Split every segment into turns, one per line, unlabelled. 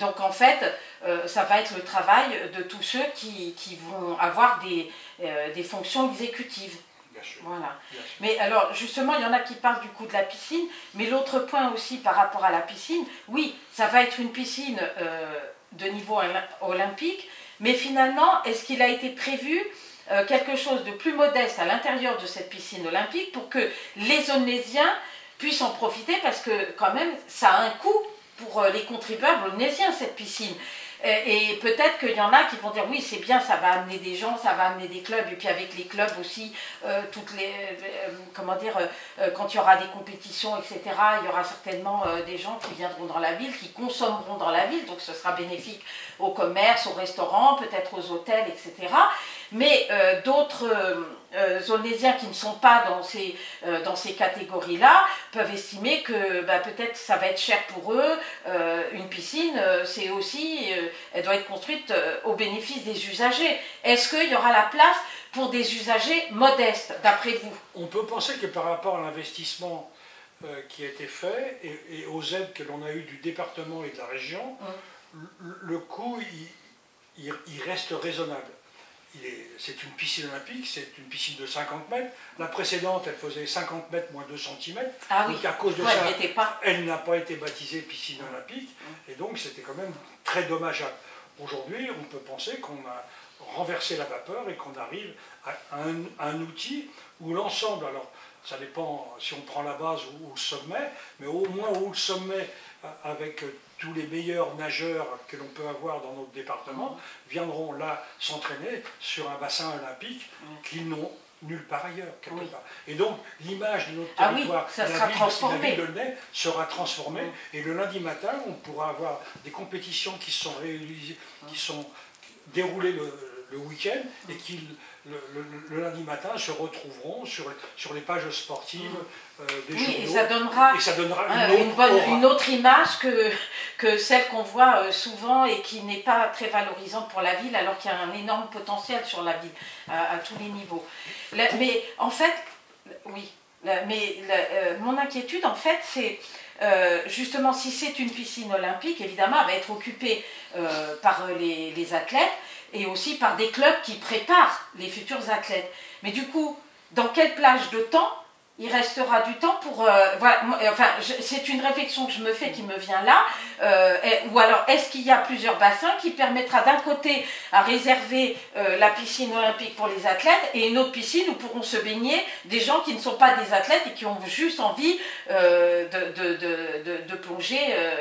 Donc en fait, ça va être le travail de tous ceux qui vont avoir des fonctions exécutives.
Bien sûr.
Voilà.
Bien sûr.
Mais alors justement, il y en a qui parlent du coup de la piscine, mais l'autre point aussi par rapport à la piscine, oui, ça va être une piscine de niveau olympique, mais finalement, est-ce qu'il a été prévu quelque chose de plus modeste à l'intérieur de cette piscine olympique pour que les Onésiens puissent en profiter, parce que quand même, ça a un coût pour les contribuables onésiens, cette piscine. Et peut-être qu'il y en a qui vont dire oui, c'est bien, ça va amener des gens, ça va amener des clubs, et puis avec les clubs aussi, comment dire, quand il y aura des compétitions, etc., il y aura certainement des gens qui viendront dans la ville, qui consommeront dans la ville, donc ce sera bénéfique au commerce, aux restaurants, peut-être aux hôtels, etc. Mais d'autres Onésiens qui ne sont pas dans ces catégories-là peuvent estimer que peut-être ça va être cher pour eux. Une piscine, c'est aussi, elle doit être construite au bénéfice des usagers. Est-ce qu'il y aura la place pour des usagers modestes, d'après vous?
On peut penser que par rapport à l'investissement qui a été fait et aux aides que l'on a eues du département et de la région, le coût, il reste raisonnable. C'est une piscine olympique, c'est une piscine de 50 mètres. La précédente, elle faisait 50 mètres moins 2 cm.
Ah oui.
Donc à cause de
Ouais,
ça, elle n'a pas été baptisée piscine olympique. Et donc c'était quand même très dommageable. Aujourd'hui, on peut penser qu'on a renversé la vapeur et qu'on arrive à un outil où l'ensemble, alors ça dépend si on prend la base ou le sommet, mais au moins au sommet, avec tous les meilleurs nageurs que l'on peut avoir dans notre département, viendront là s'entraîner sur un bassin olympique qu'ils n'ont nulle part ailleurs, quelque part. Et donc l'image de notre territoire,
ça sera transformé.
la ville de Lenay sera transformée, et le lundi matin, on pourra avoir des compétitions qui sont réalisées, qui sont déroulées le week-end, et qui le lundi matin se retrouveront sur les pages sportives des journaux.
Et ça donnera une autre image que celle qu'on voit souvent et qui n'est pas très valorisante pour la ville, alors qu'il y a un énorme potentiel sur la ville à tous les niveaux. Mais en fait, oui, mon inquiétude en fait c'est justement si c'est une piscine olympique, évidemment elle va être occupée par les athlètes, et aussi par des clubs qui préparent les futurs athlètes. Mais du coup, dans quelle plage de temps il restera du temps pour... voilà, enfin, c'est une réflexion que je me fais qui me vient là. Ou alors, est-ce qu'il y a plusieurs bassins qui permettra d'un côté à réserver la piscine olympique pour les athlètes, et une autre piscine où pourront se baigner des gens qui ne sont pas des athlètes et qui ont juste envie de plonger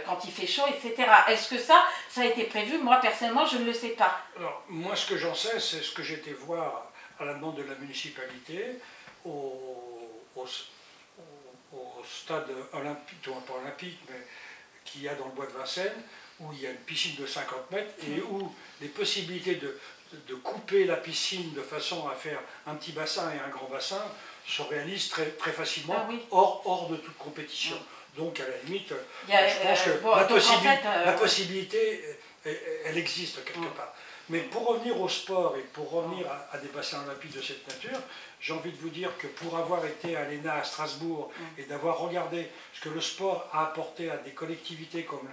quand il fait chaud, etc. Est-ce que ça a été prévu? Moi, personnellement, je ne le sais pas.
Alors, moi, ce que j'en sais, c'est ce que j'ai été voir à la demande de la municipalité au stade olympique, pas olympique, mais qu'il y a dans le bois de Vincennes, où il y a une piscine de 50 mètres et où les possibilités de couper la piscine de façon à faire un petit bassin et un grand bassin se réalisent très, très facilement, hors de toute compétition. Donc à la limite, je pense que la possibilité, elle existe quelque part. Mais pour revenir au sport et pour revenir à des bassins olympiques de cette nature, j'ai envie de vous dire que pour avoir été à l'ENA à Strasbourg et d'avoir regardé ce que le sport a apporté à des collectivités comme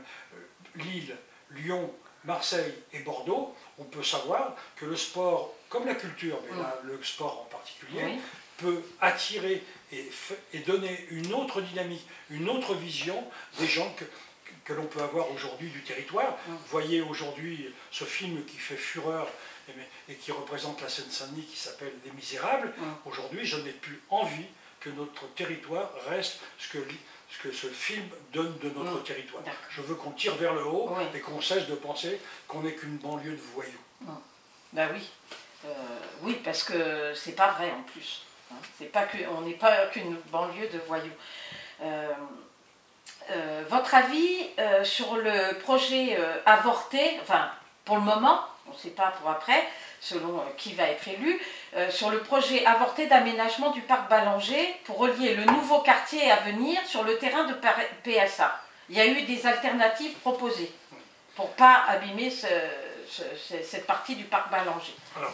Lille, Lyon, Marseille et Bordeaux, on peut savoir que le sport, comme la culture, mais là, le sport en particulier, peut attirer et donner une autre dynamique, une autre vision des gens que l'on peut avoir aujourd'hui du territoire. Vous voyez aujourd'hui ce film qui fait fureur et qui représente la Seine-Saint-Denis, qui s'appelle Les Misérables. Aujourd'hui, je n'ai plus envie que notre territoire reste ce que ce film donne de notre territoire. Je veux qu'on tire vers le haut et qu'on cesse de penser qu'on n'est qu'une banlieue de voyous.
Ben oui. Oui, parce que c'est pas vrai en plus. On n'est pas qu'une banlieue de voyous. Votre avis sur le projet avorté, enfin pour le moment, on ne sait pas pour après, selon qui va être élu, sur le projet avorté d'aménagement du parc Ballanger pour relier le nouveau quartier à venir sur le terrain de PSA. Il y a eu des alternatives proposées pour ne pas abîmer cette partie du parc Ballanger.
Alors,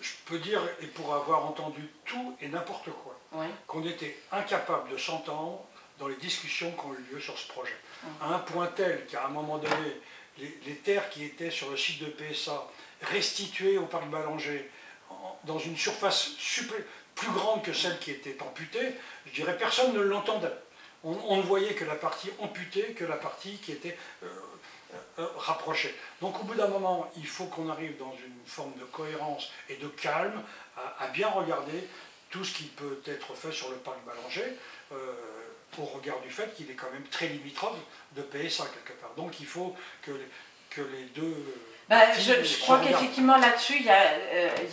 je peux dire, et pour avoir entendu tout et n'importe quoi, qu'on était incapable de s'entendre dans les discussions qui ont eu lieu sur ce projet. À un point tel qu'à un moment donné, les terres qui étaient sur le site de PSA restituées au parc Ballanger dans une surface plus grande que celle qui était amputée, je dirais personne ne l'entendait. On ne voyait que la partie amputée, que la partie qui était rapprochée. Donc au bout d'un moment, il faut qu'on arrive dans une forme de cohérence et de calme à bien regarder tout ce qui peut être fait sur le parc Ballanger, au regard du fait qu'il est quand même très limitrophe de PSA quelque part. Donc il faut que les deux...
je crois qu'effectivement là-dessus, il y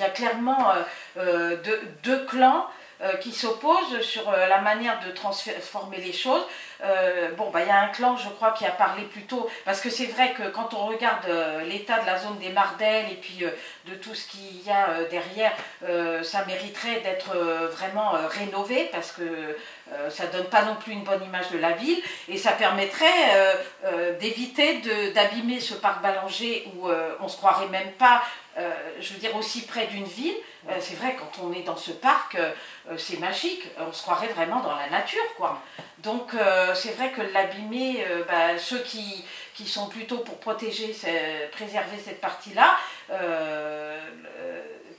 a clairement deux clans qui s'opposent sur la manière de transformer les choses. Il y a un clan, je crois, qui a parlé plutôt, parce que c'est vrai que quand on regarde l'état de la zone des Mardelles et puis de tout ce qu'il y a derrière, ça mériterait d'être vraiment rénové, parce que ça ne donne pas non plus une bonne image de la ville, et ça permettrait d'éviter d'abîmer ce parc Ballanger où on ne se croirait même pas, je veux dire, aussi près d'une ville. C'est vrai, quand on est dans ce parc, c'est magique, on se croirait vraiment dans la nature, quoi. Donc c'est vrai que l'abîmer, ceux qui sont plutôt pour protéger, préserver cette partie-là,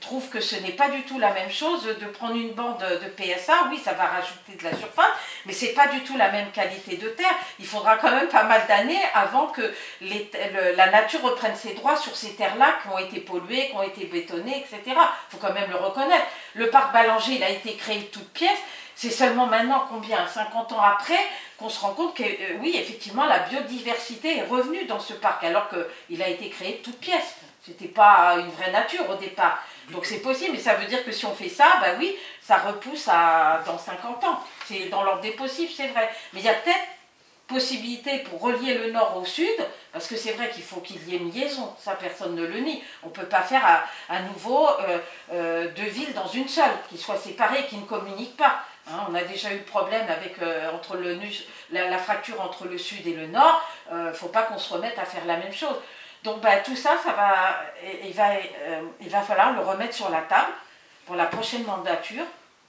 trouvent que ce n'est pas du tout la même chose de prendre une bande de PSA. Oui, ça va rajouter de la surface, mais c'est pas du tout la même qualité de terre. Il faudra quand même pas mal d'années avant que la nature reprenne ses droits sur ces terres-là qui ont été polluées, qui ont été bétonnées, etc. Il faut quand même le reconnaître. Le parc Ballanger, il a été créé de toutes pièces. C'est seulement maintenant, 50 ans après, qu'on se rend compte que, oui, effectivement, la biodiversité est revenue dans ce parc, alors qu'il a été créé de toutes pièces. C'était pas une vraie nature au départ. Donc c'est possible, mais ça veut dire que si on fait ça, oui, ça repousse dans 50 ans. C'est dans l'ordre des possibles, c'est vrai. Mais il y a peut-être possibilité pour relier le nord au sud, parce que c'est vrai qu'il faut qu'il y ait une liaison, ça personne ne le nie. On ne peut pas faire à nouveau deux villes dans une seule, qui soient séparées, qui ne communiquent pas. Hein, on a déjà eu le problème avec la fracture entre le sud et le nord. Il ne faut pas qu'on se remette à faire la même chose. Donc tout ça, il va falloir le remettre sur la table pour la prochaine mandature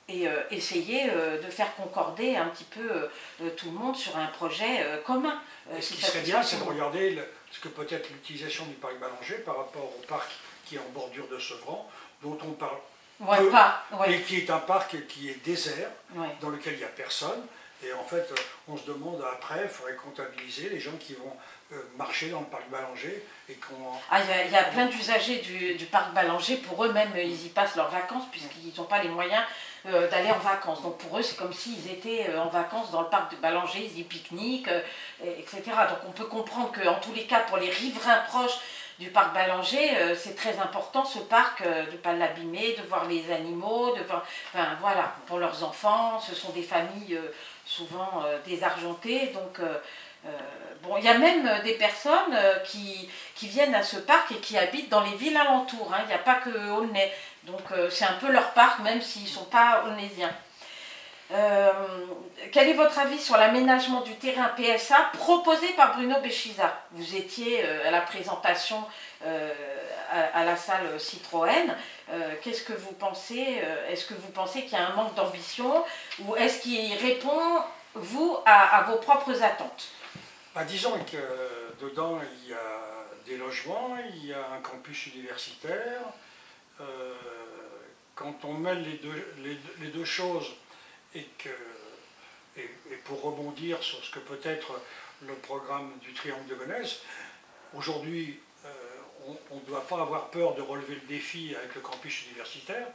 et essayer de faire concorder un petit peu tout le monde sur un projet commun.
Ce qui serait bien, c'est de regarder ce que peut être l'utilisation du parc Ballanger par rapport au parc qui est en bordure de Sevran, dont on parle peu, et qui est un parc qui est désert, dans lequel il n'y a personne. Et en fait, on se demande après, il faudrait comptabiliser les gens qui vont marcher dans le parc Ballanger.
Il y a plein d'usagers du parc Ballanger, pour eux-mêmes, ils y passent leurs vacances, puisqu'ils n'ont pas les moyens d'aller en vacances. Donc pour eux, c'est comme s'ils étaient en vacances dans le parc de Ballanger, ils y pique-niquent, etc. Donc on peut comprendre qu'en tous les cas, pour les riverains proches du parc Ballanger, c'est très important ce parc, de ne pas l'abîmer, de voir les animaux, voilà, pour leurs enfants, ce sont des familles souvent désargentées, donc il y a même des personnes qui viennent à ce parc et qui habitent dans les villes alentours, hein. Il n'y a pas que Aulnay, donc c'est un peu leur parc, même s'ils ne sont pas aulnaysiens. Quel est votre avis sur l'aménagement du terrain PSA proposé par Bruno Béchiza? Vous étiez à la présentation à la salle Citroën. Qu'est-ce que vous pensez? Est-ce que vous pensez qu'il y a un manque d'ambition, ou est-ce qu'il répond, vous, à vos propres attentes?
Disons que dedans, il y a des logements, il y a un campus universitaire. Quand on mêle les deux choses, et pour rebondir sur ce que peut être le programme du Triangle de Gonesse, aujourd'hui, on ne doit pas avoir peur de relever le défi avec le campus universitaire,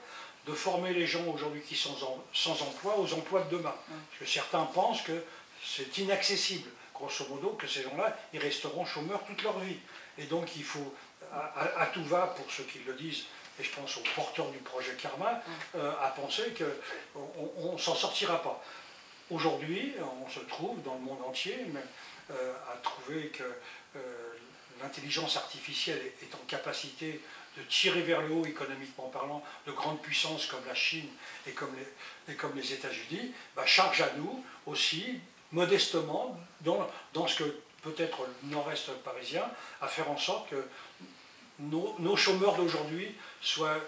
de former les gens aujourd'hui qui sont sans emploi aux emplois de demain. Parce que certains pensent que c'est inaccessible, grosso modo, que ces gens-là, ils resteront chômeurs toute leur vie. Et donc il faut, à tout va, pour ceux qui le disent, et je pense aux porteurs du projet Karma, à penser qu'on ne s'en sortira pas. Aujourd'hui, on se trouve dans le monde entier à trouver que l'intelligence artificielle est en capacité de tirer vers le haut, économiquement parlant, de grandes puissances comme la Chine et comme les États-Unis. Charge à nous aussi, modestement, dans ce que peut être le nord-est parisien, à faire en sorte que nos chômeurs d'aujourd'hui soient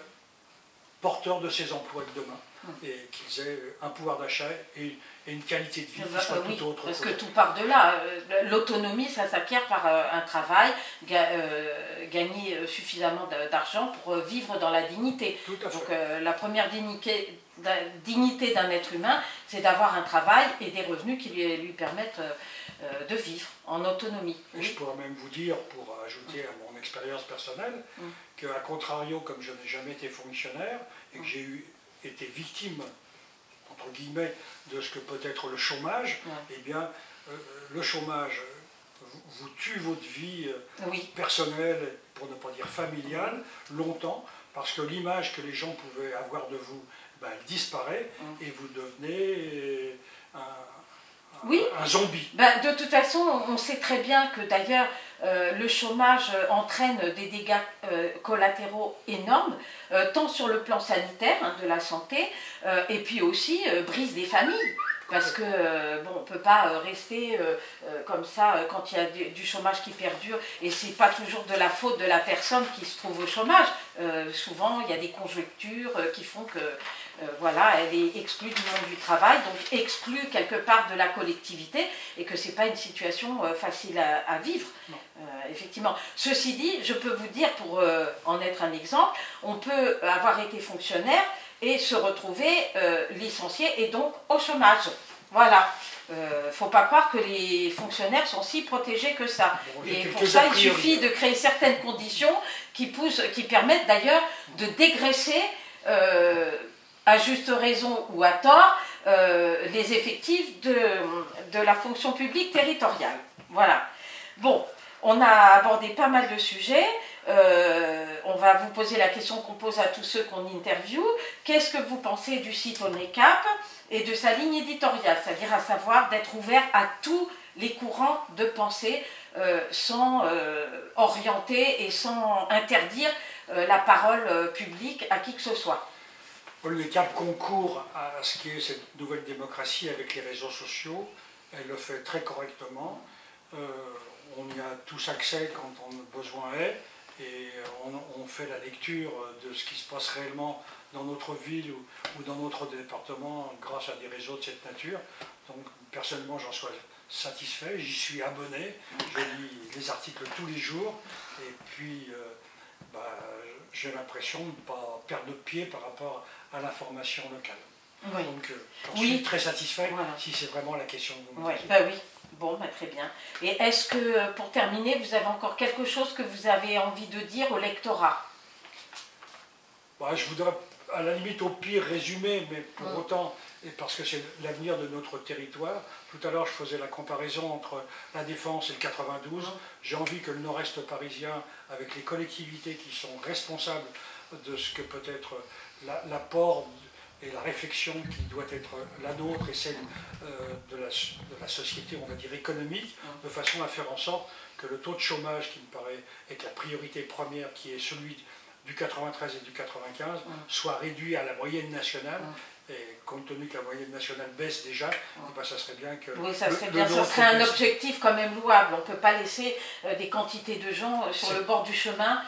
porteurs de ces emplois de demain et qu'ils aient un pouvoir d'achat et une qualité de vie qui soit
oui,
tout autre.
Parce que tout part de là. L'autonomie, ça s'acquiert par un travail, gagner suffisamment d'argent pour vivre dans la dignité.
Tout à fait.
Donc la première dignité d'un être humain, c'est d'avoir un travail et des revenus qui lui permettent de vivre en autonomie.
Et je pourrais même vous dire, pour ajouter à mon expérience personnelle, qu'à contrario, comme je n'ai jamais été fonctionnaire et que j'ai été victime, entre guillemets, de ce que peut être le chômage, eh bien, le chômage vous tue votre vie personnelle, pour ne pas dire familiale, longtemps, parce que l'image que les gens pouvaient avoir de vous, ben, elle disparaît et vous devenez un zombie.
Ben, de toute façon, on sait très bien que d'ailleurs le chômage entraîne des dégâts collatéraux énormes, tant sur le plan sanitaire, de la santé, et puis aussi brise des familles. Parce que bon, on ne peut pas rester comme ça quand il y a du chômage qui perdure, et c'est pas toujours de la faute de la personne qui se trouve au chômage. Souvent, il y a des conjonctures qui font que voilà, elle est exclue du monde du travail, donc exclue quelque part de la collectivité, et que c'est pas une situation facile à vivre. Effectivement. Ceci dit, je peux vous dire, pour en être un exemple, on peut avoir été fonctionnaire et se retrouver licencié et donc au chômage. Voilà. Faut pas croire que les fonctionnaires sont si protégés que ça.
Bon,
et pour ça, il suffit de créer certaines conditions qui permettent d'ailleurs de dégraisser, à juste raison ou à tort, les effectifs de la fonction publique territoriale. Voilà. Bon, on a abordé pas mal de sujets. On va vous poser la question qu'on pose à tous ceux qu'on interviewe. Qu'est-ce que vous pensez du site ONECAP et de sa ligne éditoriale, c'est-à-dire à savoir d'être ouvert à tous les courants de pensée sans orienter et sans interdire la parole publique à qui que ce soit.
ONECAP concourt à ce qui est cette nouvelle démocratie avec les réseaux sociaux. Elle le fait très correctement. On y a tous accès quand on a besoin est. Et on fait la lecture de ce qui se passe réellement dans notre ville ou dans notre département grâce à des réseaux de cette nature. Donc personnellement j'en suis satisfait, j'y suis abonné, je lis les articles tous les jours et puis j'ai l'impression de ne pas perdre de pied par rapport à l'information locale.
Oui.
Donc je suis très satisfait si c'est vraiment la question que vous me posez.
Oui. Bon, très bien. Et est-ce que, pour terminer, vous avez encore quelque chose que vous avez envie de dire au lectorat?
Je voudrais, à la limite, au pire, résumer, mais pour autant, et parce que c'est l'avenir de notre territoire. Tout à l'heure, je faisais la comparaison entre la Défense et le 92. J'ai envie que le nord-est parisien, avec les collectivités qui sont responsables de ce que peut être l'apport et la réflexion qui doit être la nôtre et celle de la société, on va dire, économique, de façon à faire en sorte que le taux de chômage, qui me paraît être la priorité première, qui est celui du 93 et du 95, soit réduit à la moyenne nationale. Et compte tenu que la moyenne nationale baisse déjà, ça serait bien que...
Oui, ça serait bien, ça serait un objectif quand même louable. On ne peut pas laisser des quantités de gens sur le bord du chemin.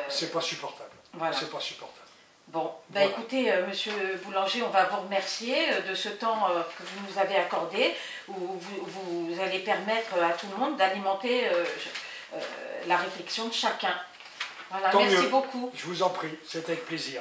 C'est pas supportable.
Voilà.
C'est pas supportable.
Bon, écoutez, Monsieur Boulanger, on va vous remercier de ce temps que vous nous avez accordé, où vous allez permettre à tout le monde d'alimenter la réflexion de chacun. Voilà, merci beaucoup.
Je vous en prie, c'est avec plaisir.